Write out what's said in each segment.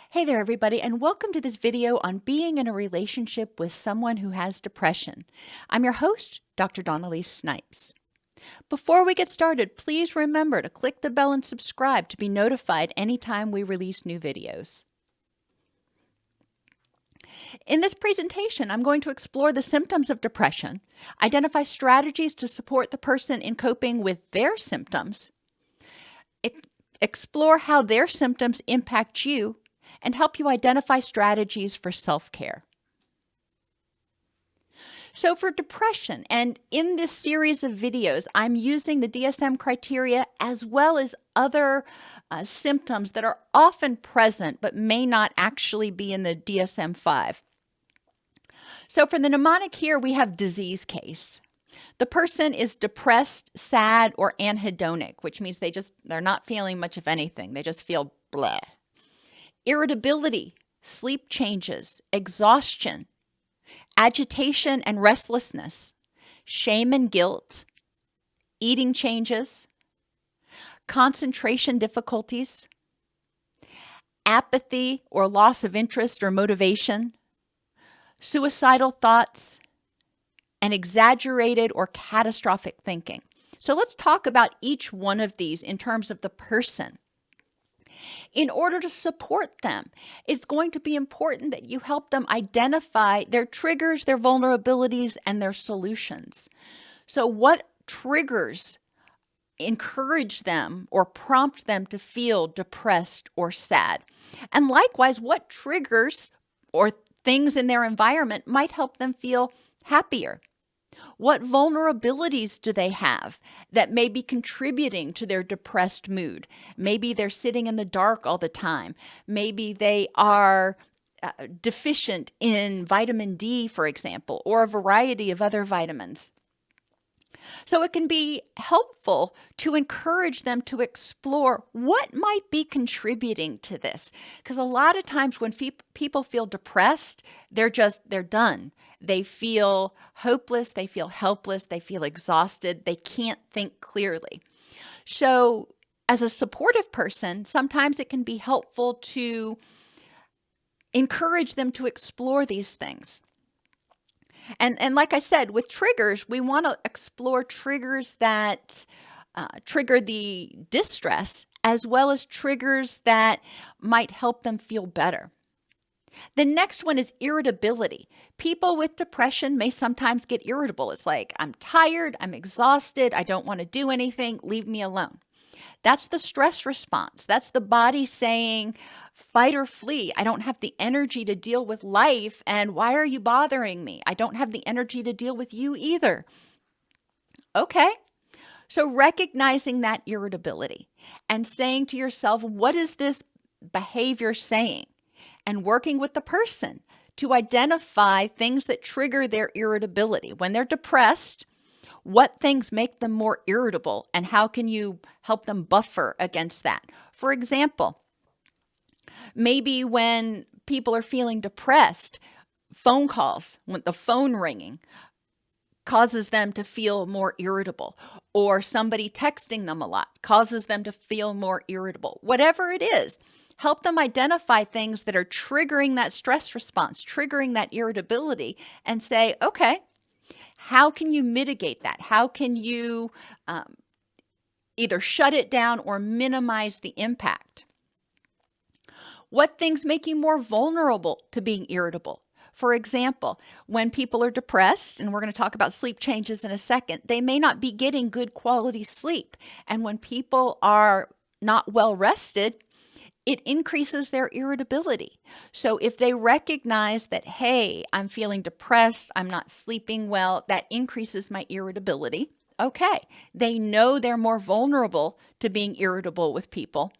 Hey there, everybody, and welcome to this video on being in a relationship with someone who has depression. I'm your host, Dr. Elise Snipes. Before we get started, please remember to click the bell and subscribe to be notified anytime we release new videos. In this presentation, I'm going to explore the symptoms of depression, identify strategies to support the person in coping with their symptoms, explore how their symptoms impact you, and help you identify strategies for self-care. So for depression, and in this series of videos, I'm using the DSM criteria as well as other symptoms that are often present but may not actually be in the DSM-5. So for the mnemonic here, we have disease case. The person is depressed, sad, or anhedonic, which means they're not feeling much of anything. They just feel bleh. Irritability, sleep changes, exhaustion, agitation and restlessness, shame and guilt, eating changes, concentration difficulties, apathy or loss of interest or motivation, suicidal thoughts, and exaggerated or catastrophic thinking. So let's talk about each one of these in terms of the person. In order to support them, it's going to be important that you help them identify their triggers, their vulnerabilities, and their solutions. So what triggers encourage them or prompt them to feel depressed or sad? And likewise, what triggers or things in their environment might help them feel happier? What vulnerabilities do they have that may be contributing to their depressed mood? Maybe they're sitting in the dark all the time. Maybe they are deficient in vitamin D, for example, or a variety of other vitamins. So it can be helpful to encourage them to explore what might be contributing to this. Because a lot of times when people feel depressed, they're done. They feel hopeless, they feel helpless, they feel exhausted, they can't think clearly. So as a supportive person, sometimes it can be helpful to encourage them to explore these things. And like I said, with triggers, we want to explore triggers that trigger the distress as well as triggers that might help them feel better. The next one is irritability. People with depression may sometimes get irritable. It's like, I'm tired, I'm exhausted, I don't want to do anything, leave me alone. That's the stress response. That's the body saying, fight or flee. I don't have the energy to deal with life, and why are you bothering me? I don't have the energy to deal with you either. Okay, so recognizing that irritability and saying to yourself, what is this behavior saying? And working with the person to identify things that trigger their irritability. When they're depressed, what things make them more irritable, and how can you help them buffer against that? For example, maybe when people are feeling depressed, phone calls, when the phone ringing causes them to feel more irritable, or somebody texting them a lot causes them to feel more irritable. Whatever it is, help them identify things that are triggering that stress response, triggering that irritability, and say, okay, how can you mitigate that? How can you either shut it down or minimize the impact? What things make you more vulnerable to being irritable? For example, when people are depressed, and we're going to talk about sleep changes in a second, they may not be getting good quality sleep. And when people are not well rested, it increases their irritability. So if they recognize that, hey, I'm feeling depressed, I'm not sleeping well, that increases my irritability. Okay, they know they're more vulnerable to being irritable with people.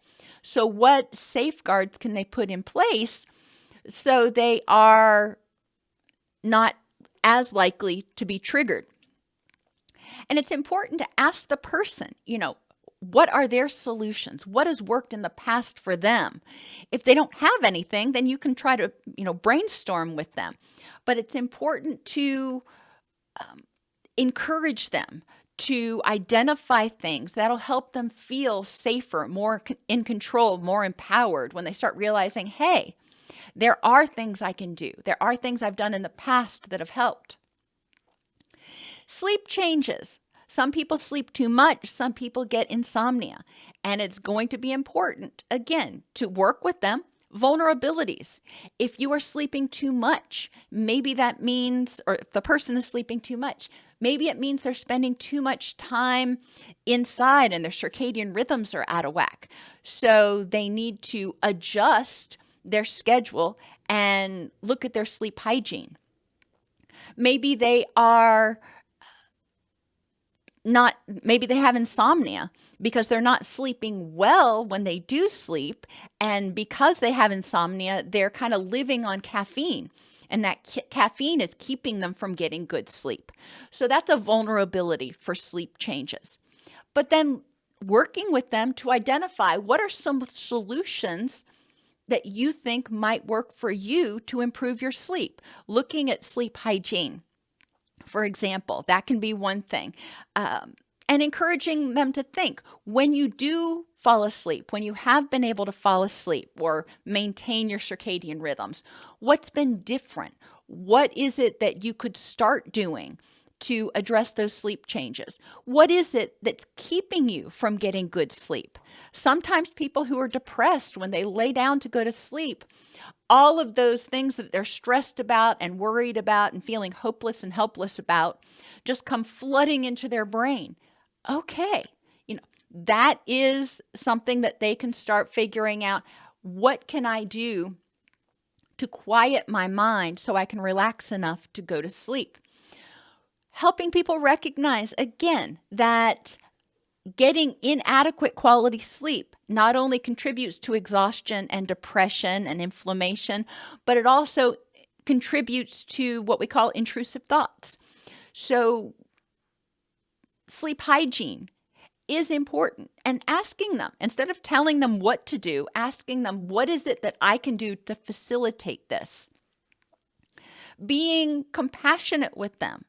So what safeguards can they put in place so they are not as likely to be triggered? And it's important to ask the person, what are their solutions? What has worked in the past for them? If they don't have anything, then you can try to, brainstorm with them. But it's important to encourage them to identify things that'll help them feel safer, more in control, more empowered when they start realizing, hey, there are things I can do. There are things I've done in the past that have helped. Sleep changes. Some people sleep too much. Some people get insomnia. And it's going to be important, again, to work with them. Vulnerabilities. If you are sleeping too much, maybe that means, or if the person is sleeping too much, maybe it means they're spending too much time inside and their circadian rhythms are out of whack. So they need to adjust their schedule and look at their sleep hygiene. Maybe they are maybe they have insomnia because they're not sleeping well when they do sleep. And because they have insomnia, they're kind of living on caffeine. And that caffeine is keeping them from getting good sleep. So that's a vulnerability for sleep changes. But then working with them to identify what are some solutions that you think might work for you to improve your sleep. Looking at sleep hygiene, for example, that can be one thing. And encouraging them to think, when you do fall asleep, when you have been able to fall asleep or maintain your circadian rhythms, what's been different? What is it that you could start doing to address those sleep changes? What is it that's keeping you from getting good sleep? Sometimes people who are depressed, when they lay down to go to sleep, all of those things that they're stressed about and worried about and feeling hopeless and helpless about just come flooding into their brain. Okay, that is something that they can start figuring out. What can I do to quiet my mind so I can relax enough to go to sleep? Helping people recognize, again, that getting inadequate quality sleep not only contributes to exhaustion and depression and inflammation, but it also contributes to what we call intrusive thoughts. So sleep hygiene is important, and asking them, instead of telling them what to do, asking them, what is it that I can do to facilitate this? Being compassionate with them.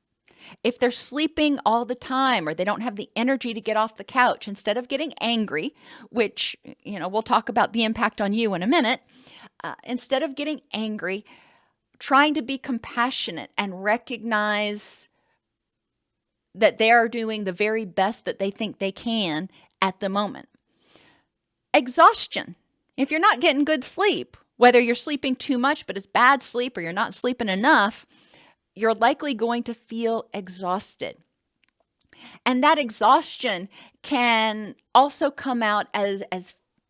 If they're sleeping all the time or they don't have the energy to get off the couch, instead of getting angry, which, we'll talk about the impact on you in a minute, instead of getting angry, trying to be compassionate and recognize that they are doing the very best that they think they can at the moment. Exhaustion. If you're not getting good sleep, whether you're sleeping too much but it's bad sleep or you're not sleeping enough, you're likely going to feel exhausted. And that exhaustion can also come out as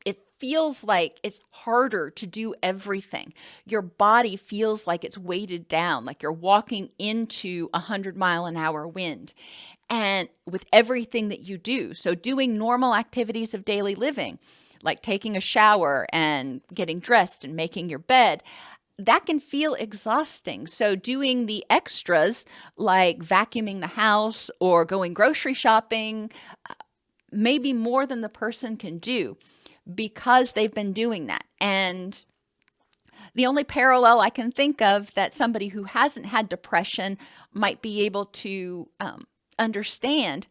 it feels like it's harder to do everything. Your body feels like it's weighted down, like you're walking into 100-mile-an-hour wind. And with everything that you do, so doing normal activities of daily living, like taking a shower and getting dressed and making your bed, that can feel exhausting. So doing the extras like vacuuming the house or going grocery shopping may be more than the person can do because they've been doing that. And the only parallel I can think of that somebody who hasn't had depression might be able to understand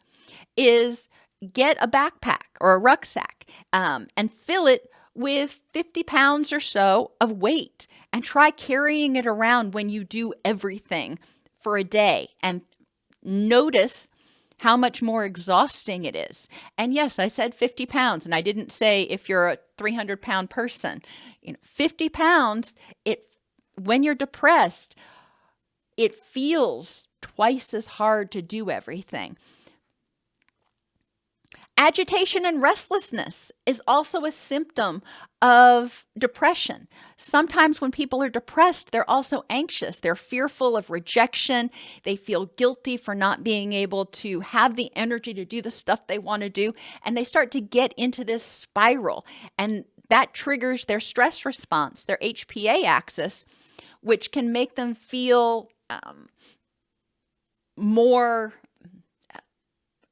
is get a backpack or a rucksack and fill it with 50 pounds or so of weight and try carrying it around when you do everything for a day and notice how much more exhausting it is. And yes, I said 50 pounds and I didn't say if you're a 300-pound person. 50 pounds, when you're depressed, it feels twice as hard to do everything. Agitation and restlessness is also a symptom of depression. Sometimes when people are depressed, they're also anxious. They're fearful of rejection. They feel guilty for not being able to have the energy to do the stuff they want to do. And they start to get into this spiral. And that triggers their stress response, their HPA axis, which can make them feel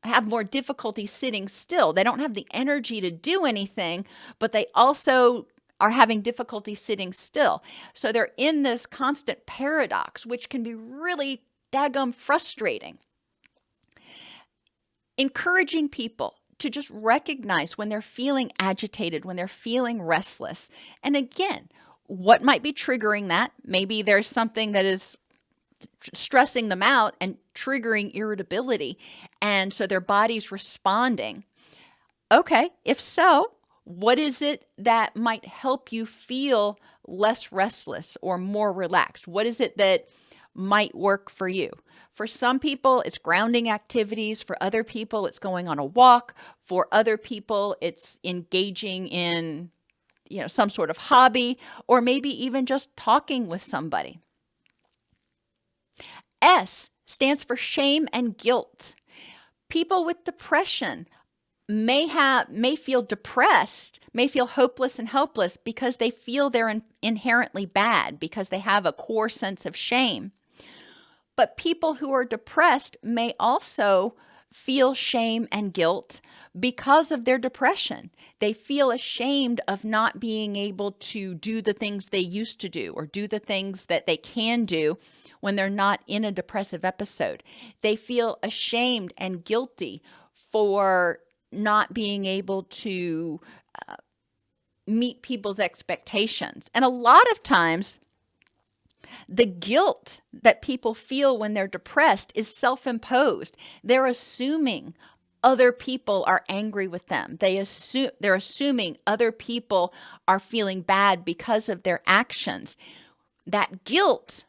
have more difficulty sitting still. They don't have the energy to do anything, but they also are having difficulty sitting still. So they're in this constant paradox, which can be really daggum frustrating. Encouraging people to just recognize when they're feeling agitated, when they're feeling restless. And again, what might be triggering that? Maybe there's something that is stressing them out and triggering irritability. And so their body's responding. Okay, if so, what is it that might help you feel less restless or more relaxed? What is it that might work for you? For some people, it's grounding activities. For other people, it's going on a walk. For other people, it's engaging in, some sort of hobby, or maybe even just talking with somebody. S stands for shame and guilt. People with depression may feel depressed, may feel hopeless and helpless because they feel they're inherently bad, because they have a core sense of shame. But people who are depressed may also feel shame and guilt because of their depression. They feel ashamed of not being able to do the things they used to do or do the things that they can do when they're not in a depressive episode. They feel ashamed and guilty for not being able to meet people's expectations. And a lot of times, the guilt that people feel when they're depressed is self-imposed. They're assuming other people are angry with them. They're assuming other people are feeling bad because of their actions. That guilt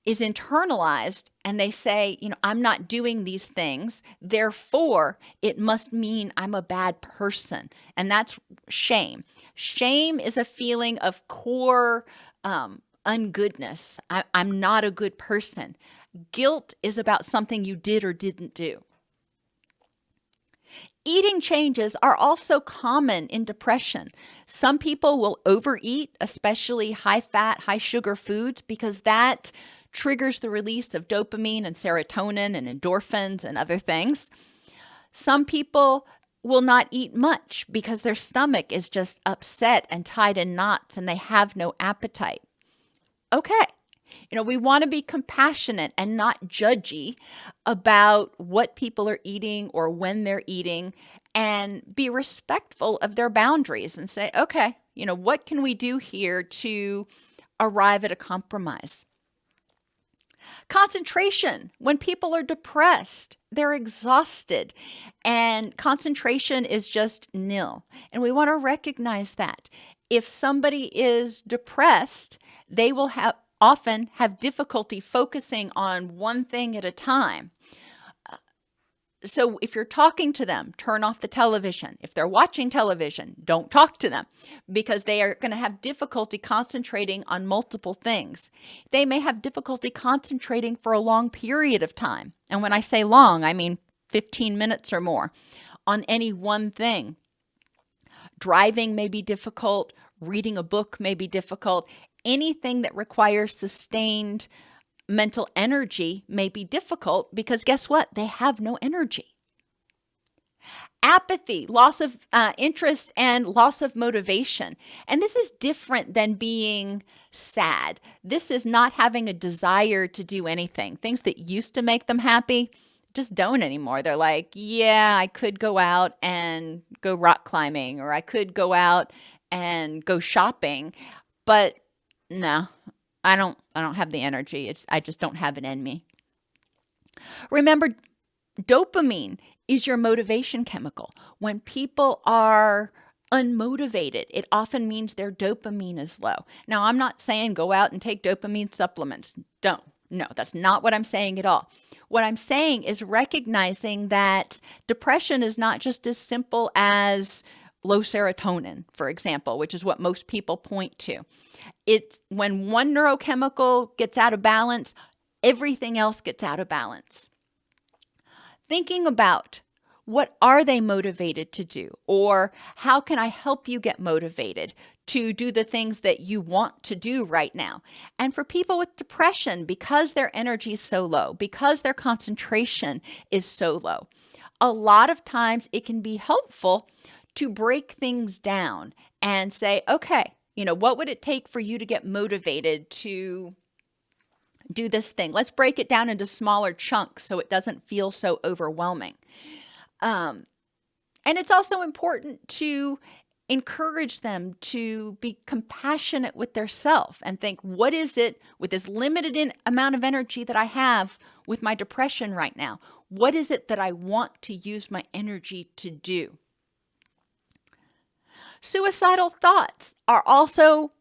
is internalized, and they say, I'm not doing these things, therefore it must mean I'm a bad person. And that's shame. Shame is a feeling of core ungoodness. I'm not a good person. Guilt is about something you did or didn't do. Eating changes are also common in depression. Some people will overeat, especially high-fat, high-sugar foods, because that triggers the release of dopamine and serotonin and endorphins and other things. Some people will not eat much because their stomach is just upset and tied in knots and they have no appetite. Okay, we want to be compassionate and not judgy about what people are eating or when they're eating, and be respectful of their boundaries and say, okay, what can we do here to arrive at a compromise? Concentration. When people are depressed, they're exhausted, and concentration is just nil. And we want to recognize that. If somebody is depressed, they will often have difficulty focusing on one thing at a time. So if you're talking to them, turn off the television. If they're watching television, don't talk to them, because they are going to have difficulty concentrating on multiple things. They may have difficulty concentrating for a long period of time. And when I say long, I mean 15 minutes or more on any one thing. Driving may be difficult. Reading a book may be difficult. Anything that requires sustained mental energy may be difficult, because guess what? They have no energy. Apathy, loss of interest, and loss of motivation. And this is different than being sad. This is not having a desire to do anything. Things that used to make them happy just don't anymore. They're like, yeah, I could go out and go rock climbing, or I could go out and go shopping, but no, I don't have the energy. I just don't have it in me. Remember, dopamine is your motivation chemical. When people are unmotivated, it often means their dopamine is low. Now, I'm not saying go out and take dopamine supplements. Don't. No, that's not what I'm saying at all. What I'm saying is recognizing that depression is not just as simple as low serotonin, for example, which is what most people point to. It's when one neurochemical gets out of balance, everything else gets out of balance. Thinking about, what are they motivated to do? Or how can I help you get motivated to do the things that you want to do right now? And for people with depression, because their energy is so low, because their concentration is so low, a lot of times it can be helpful to break things down and say, okay, what would it take for you to get motivated to do this thing? Let's break it down into smaller chunks so it doesn't feel so overwhelming. Um, and it's also important to encourage them to be compassionate with their self and think, what is it with this limited amount of energy that I have with my depression right now? What is it that I want to use my energy to do? Suicidal thoughts are also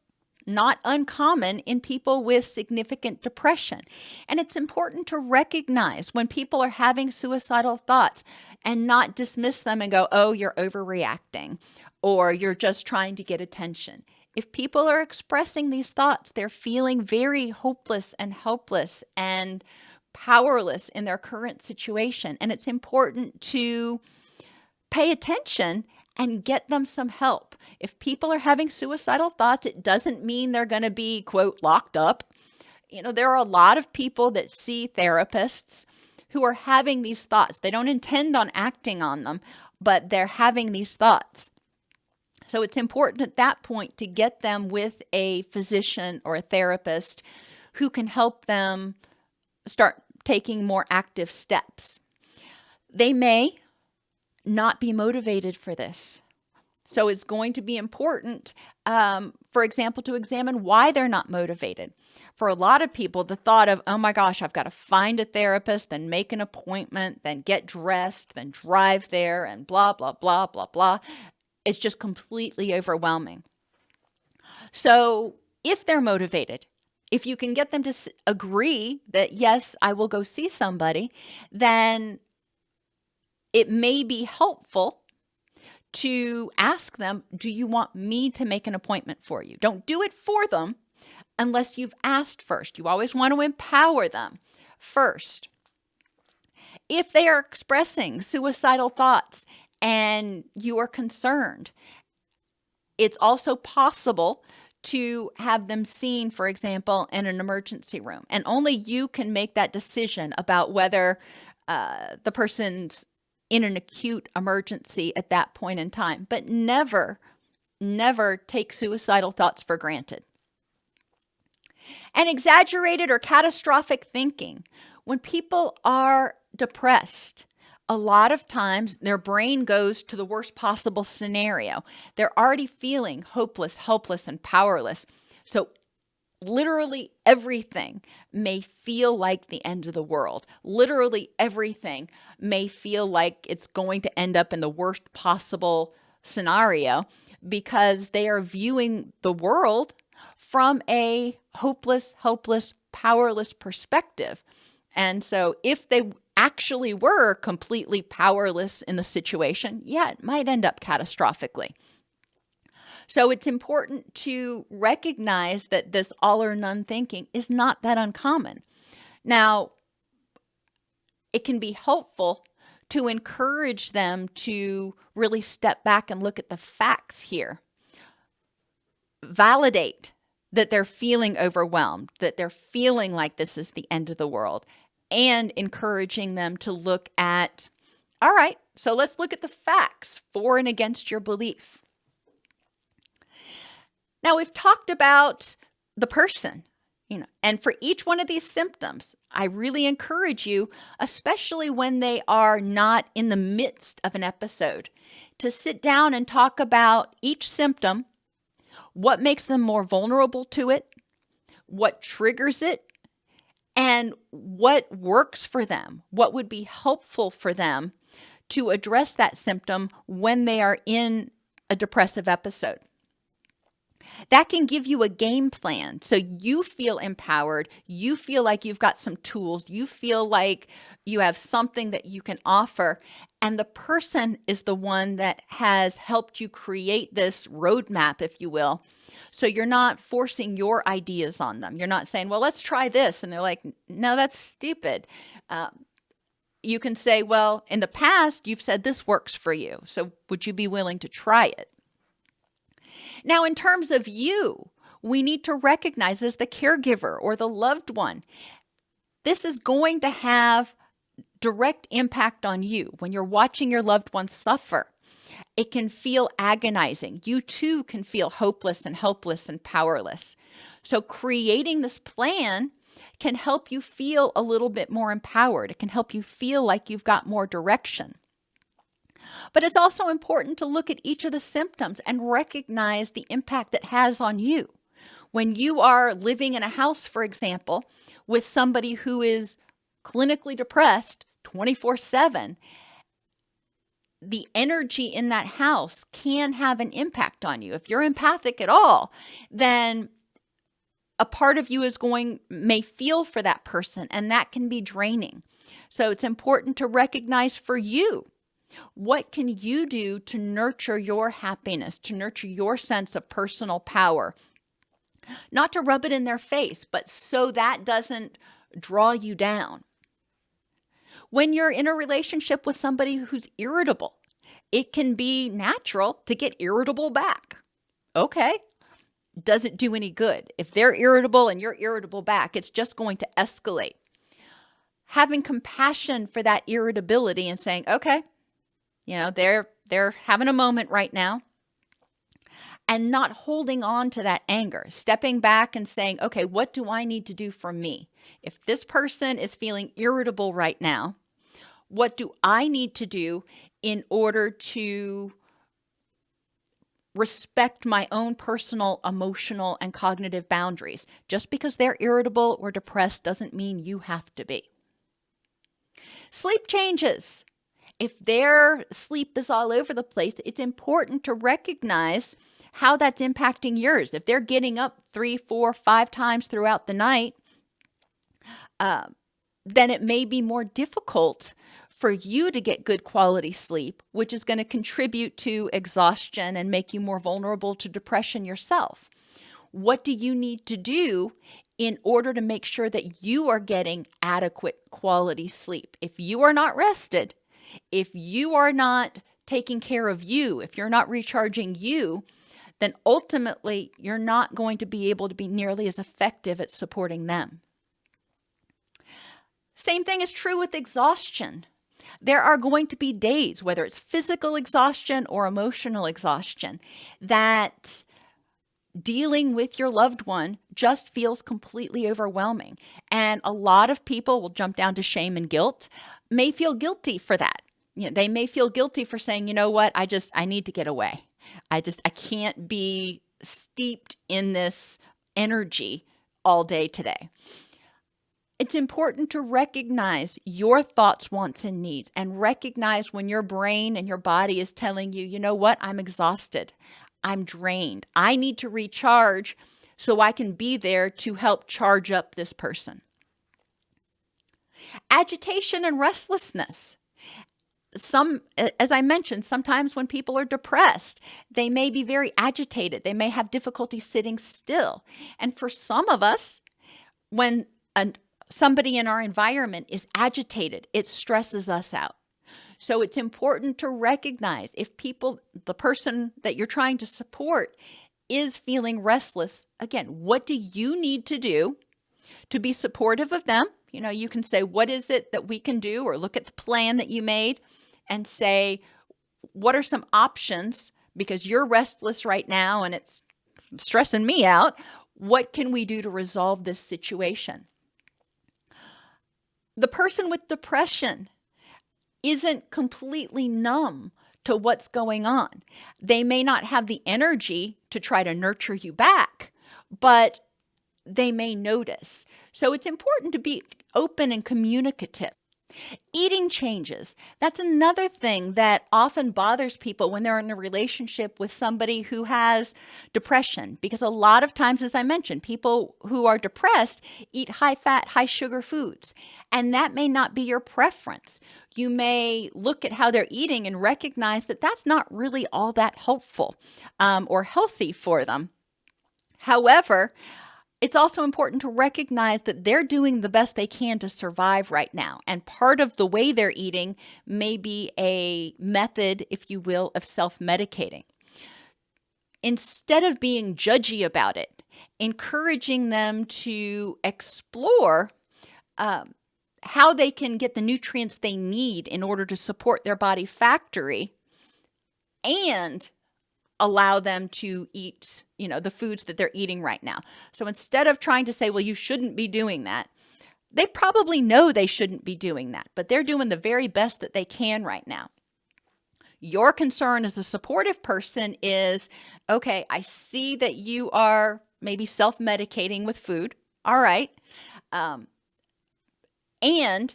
not uncommon in people with significant depression. And it's important to recognize when people are having suicidal thoughts and not dismiss them and go, oh, you're overreacting, or you're just trying to get attention. If people are expressing these thoughts, they're feeling very hopeless and helpless and powerless in their current situation. And it's important to pay attention and get them some help. If people are having suicidal thoughts, it doesn't mean they're going to be, quote, locked up. There are a lot of people that see therapists who are having these thoughts. They don't intend on acting on them, but they're having these thoughts. So it's important at that point to get them with a physician or a therapist who can help them start taking more active steps. They may not be motivated for this. So it's going to be important, for example, to examine why they're not motivated. For a lot of people, the thought of, oh my gosh, I've got to find a therapist, then make an appointment, then get dressed, then drive there, and blah, blah, blah, blah, blah. It's just completely overwhelming. So if they're motivated, if you can get them to agree that, yes, I will go see somebody, then it may be helpful to ask them, do you want me to make an appointment for you? Don't do it for them unless you've asked first. You always want to empower them first. If they are expressing suicidal thoughts and you are concerned, it's also possible to have them seen, for example, in an emergency room. And only you can make that decision about whether the person's in an acute emergency at that point in time. But never take suicidal thoughts for granted. And exaggerated or catastrophic thinking. When people are depressed, a lot of times their brain goes to the worst possible scenario. They're already feeling hopeless, helpless, and powerless. So literally everything may feel like the end of the world. Literally everything may feel like it's going to end up in the worst possible scenario because they are viewing the world from a hopeless, helpless, powerless perspective. And so if they actually were completely powerless in the situation, yeah, it might end up catastrophically. So it's important to recognize that this all or none thinking is not that uncommon. Now, it can be helpful to encourage them to really step back and look at the facts here. Validate that they're feeling overwhelmed, that they're feeling like this is the end of the world, and encouraging them to look at, all right, so let's look at the facts for and against your belief. Now, we've talked about the person, and for each one of these symptoms, I really encourage you, especially when they are not in the midst of an episode, to sit down and talk about each symptom, what makes them more vulnerable to it, what triggers it, and what works for them, what would be helpful for them to address that symptom when they are in a depressive episode. That can give you a game plan so you feel empowered, you feel like you've got some tools, you feel like you have something that you can offer, and the person is the one that has helped you create this roadmap, if you will. So you're not forcing your ideas on them. You're not saying, well, let's try this. And they're like, no, that's stupid. You can say, well, in the past, you've said this works for you. So would you be willing to try it? Now, in terms of you, we need to recognize as the caregiver or the loved one, this is going to have direct impact on you. When you're watching your loved one suffer, it can feel agonizing. You too can feel hopeless and helpless and powerless. So creating this plan can help you feel a little bit more empowered. It can help you feel like you've got more direction. But it's also important to look at each of the symptoms and recognize the impact that has on you. When you are living in a house, for example, with somebody who is clinically depressed 24/7, the energy in that house can have an impact on you. If you're empathic at all, then a part of you may feel for that person, and that can be draining. So it's important to recognize for you, what can you do to nurture your happiness, to nurture your sense of personal power? Not to rub it in their face, but so that doesn't draw you down. When you're in a relationship with somebody who's irritable, it can be natural to get irritable back. Okay. Doesn't do any good. If they're irritable and you're irritable back, it's just going to escalate. Having compassion for that irritability and saying, okay, they're having a moment right now, and not holding on to that anger, stepping back and saying, okay, what do I need to do for me? If this person is feeling irritable right now, what do I need to do in order to respect my own personal, emotional, and cognitive boundaries? Just because they're irritable or depressed doesn't mean you have to be. Sleep changes. If their sleep is all over the place, it's important to recognize how that's impacting yours. If they're getting up 3, 4, 5 times throughout the night, then it may be more difficult for you to get good quality sleep, which is going to contribute to exhaustion and make you more vulnerable to depression yourself. What do you need to do in order to make sure that you are getting adequate quality sleep? If you are not rested, if you are not taking care of you, if you're not recharging you, then ultimately you're not going to be able to be nearly as effective at supporting them. Same thing is true with exhaustion. There are going to be days, whether it's physical exhaustion or emotional exhaustion, that dealing with your loved one just feels completely overwhelming. And a lot of people will jump down to shame and guilt, may feel guilty for that. They may feel guilty for saying, you know what, I need to get away. I can't be steeped in this energy all day today. It's important to recognize your thoughts, wants, and needs, and recognize when your brain and your body is telling you, you know what, I'm exhausted. I'm drained. I need to recharge so I can be there to help charge up this person. Agitation and restlessness. As I mentioned, sometimes when people are depressed, they may be very agitated. They may have difficulty sitting still. And for some of us, when somebody in our environment is agitated, it stresses us out. So it's important to recognize if the person that you're trying to support is feeling restless, again, what do you need to do to be supportive of them? You can say, what is it that we can do? Or look at the plan that you made and say, what are some options? Because you're restless right now and it's stressing me out. What can we do to resolve this situation? The person with depression isn't completely numb to what's going on. They may not have the energy to try to nurture you back, but they may notice. So it's important to be open and communicative. Eating changes. That's another thing that often bothers people when they're in a relationship with somebody who has depression, because a lot of times, as I mentioned, people who are depressed eat high-fat, high-sugar foods, and that may not be your preference. You may look at how they're eating and recognize that that's not really all that helpful or healthy for them. However, it's also important to recognize that they're doing the best they can to survive right now. And part of the way they're eating may be a method, if you will, of self-medicating. Instead of being judgy about it, encouraging them to explore how they can get the nutrients they need in order to support their body factory and allow them to eat, the foods that they're eating right now. So instead of trying to say, well, you shouldn't be doing that, they probably know they shouldn't be doing that, but they're doing the very best that they can right now. Your concern as a supportive person is, okay, I see that you are maybe self-medicating with food. All right. And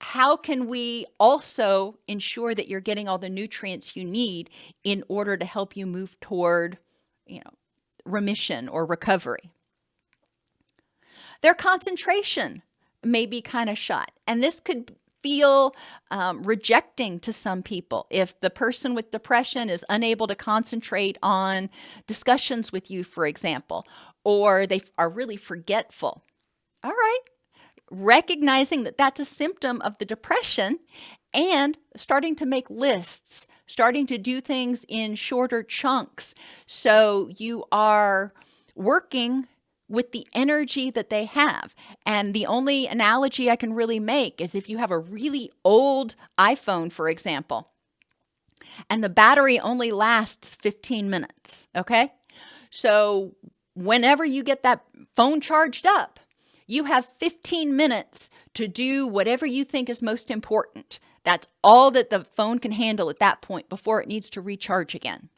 how can we also ensure that you're getting all the nutrients you need in order to help you move toward, remission or recovery? Their concentration may be kind of shot, and this could feel rejecting to some people. If the person with depression is unable to concentrate on discussions with you, for example, or they are really forgetful. All right. Recognizing that that's a symptom of the depression and starting to make lists, starting to do things in shorter chunks. So you are working with the energy that they have. And the only analogy I can really make is if you have a really old iPhone, for example, and the battery only lasts 15 minutes, okay? So whenever you get that phone charged up, you have 15 minutes to do whatever you think is most important. That's all that the phone can handle at that point before it needs to recharge again.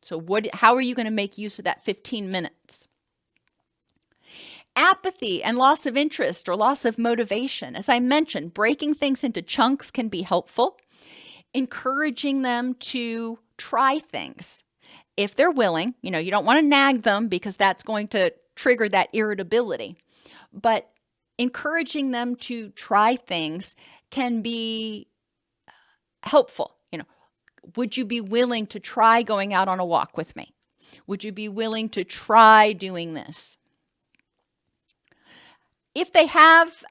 So how are you going to make use of that 15 minutes? Apathy and loss of interest or loss of motivation. As I mentioned, breaking things into chunks can be helpful. Encouraging them to try things. If they're willing, you don't want to nag them because that's going to trigger that irritability. But encouraging them to try things can be helpful. Would you be willing to try going out on a walk with me? Would you be willing to try doing this? If they have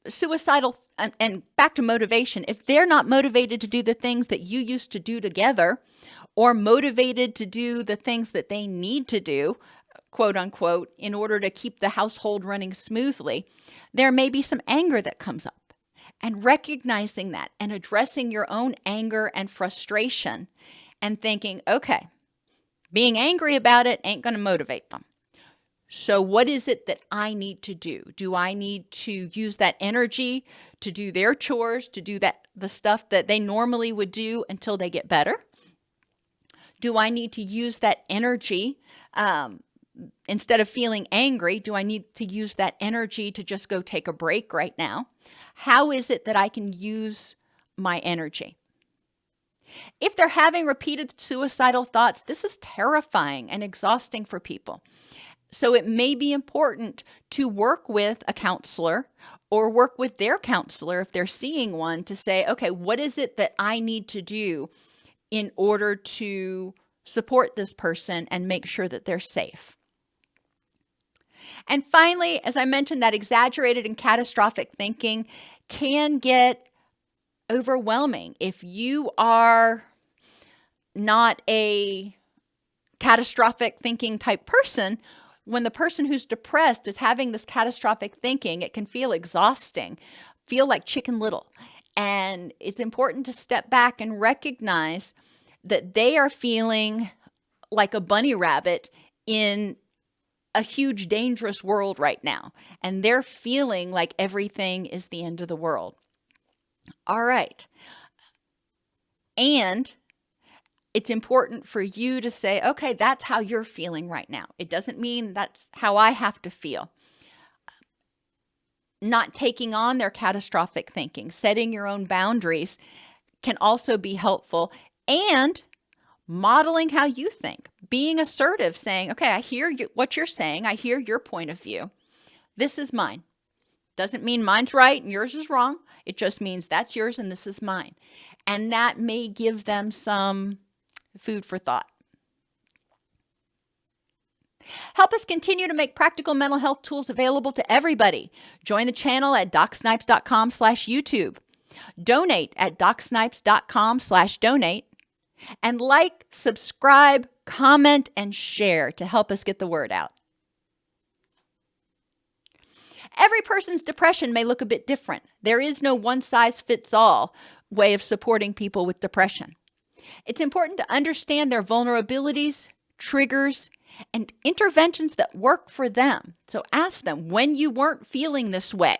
suicidal, and back to motivation, if they're not motivated to do the things that you used to do together, or motivated to do the things that they need to do, quote unquote, in order to keep the household running smoothly, there may be some anger that comes up. And recognizing that and addressing your own anger and frustration and thinking, okay, being angry about it ain't going to motivate them. So what is it that I need to do? Do I need to use that energy to do their chores, to do the stuff that they normally would do until they get better? Do I need to use that energy instead of feeling angry? Do I need to use that energy to just go take a break right now? How is it that I can use my energy? If they're having repeated suicidal thoughts, this is terrifying and exhausting for people. So it may be important to work with a counselor or work with their counselor if they're seeing one to say, okay, what is it that I need to do in order to support this person and make sure that they're safe? And finally, as I mentioned, that exaggerated and catastrophic thinking can get overwhelming. If you are not a catastrophic thinking type person, when the person who's depressed is having this catastrophic thinking, it can feel exhausting, feel like Chicken Little. And it's important to step back and recognize that they are feeling like a bunny rabbit in a huge, dangerous world right now. And they're feeling like everything is the end of the world. All right. And it's important for you to say, okay, that's how you're feeling right now. It doesn't mean that's how I have to feel. Not taking on their catastrophic thinking, setting your own boundaries can also be helpful. And modeling how you think, being assertive, saying, okay, I hear what you're saying. I hear your point of view. This is mine. Doesn't mean mine's right and yours is wrong. It just means that's yours and this is mine. And that may give them some food for thought. Help us continue to make practical mental health tools available to everybody. Join the channel at DocSnipes.com/YouTube. Donate at DocSnipes.com/donate. And like, subscribe, comment, and share to help us get the word out. Every person's depression may look a bit different. There is no one-size-fits-all way of supporting people with depression. It's important to understand their vulnerabilities, triggers, and interventions that work for them. So ask them, when you weren't feeling this way,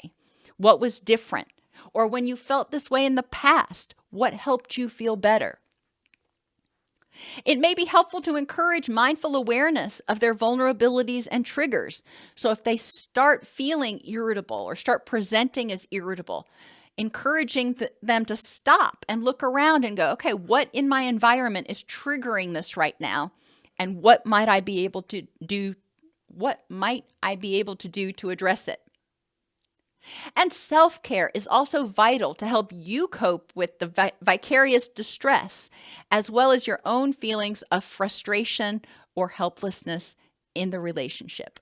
what was different? Or when you felt this way in the past, what helped you feel better? It may be helpful to encourage mindful awareness of their vulnerabilities and triggers. So if they start feeling irritable or start presenting as irritable, encouraging them to stop and look around and go, okay, what in my environment is triggering this right now? And what might I be able to do? What might I be able to do to address it? And self-care is also vital to help you cope with the vicarious distress, as well as your own feelings of frustration or helplessness in the relationship.